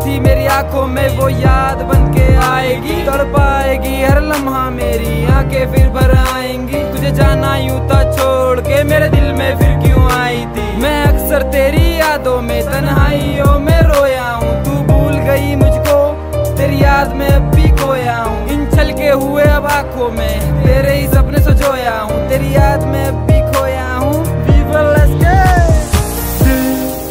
थी मेरी आंखों में वो याद बन के आएगी, तड़पाएगी हर लम्हा मेरी आंखें फिर भर आएंगी। तुझे जाना यूं था छोड़ के मेरे दिल में फिर क्यों आई थी। मैं अक्सर तेरी यादों में तन्हाइयों में रोया हूँ, तू भूल गई मुझको तेरी याद में अब भी खोया हूँ। इन छल के हुए अब आंखों में तेरे ही सपने सजोया हूँ, तेरी याद में अब भी खोया हूँ।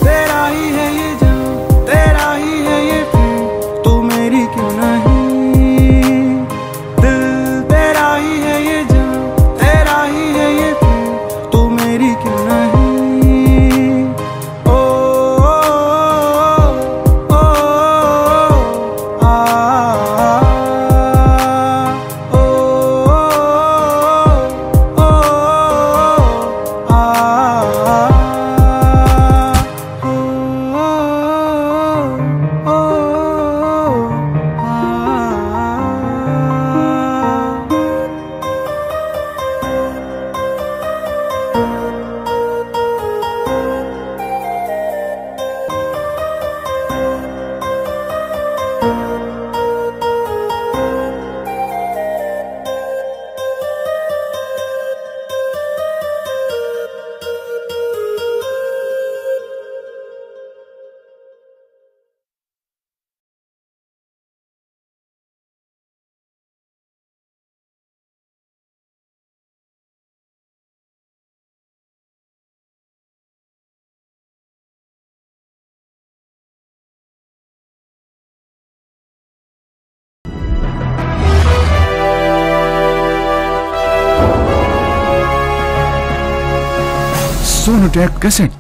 तेरा ही है ये जान, तेरा ही है ये प्यार, तू मेरी क्यों नहीं। दिल तेरा ही है ये जान, तेरा ही है ये प्यार, तू मेरी क्यों नहीं। ओ, ओ, ओ, ओ, आ, ओ, ओ, आ, सोनोटेक कैसेट।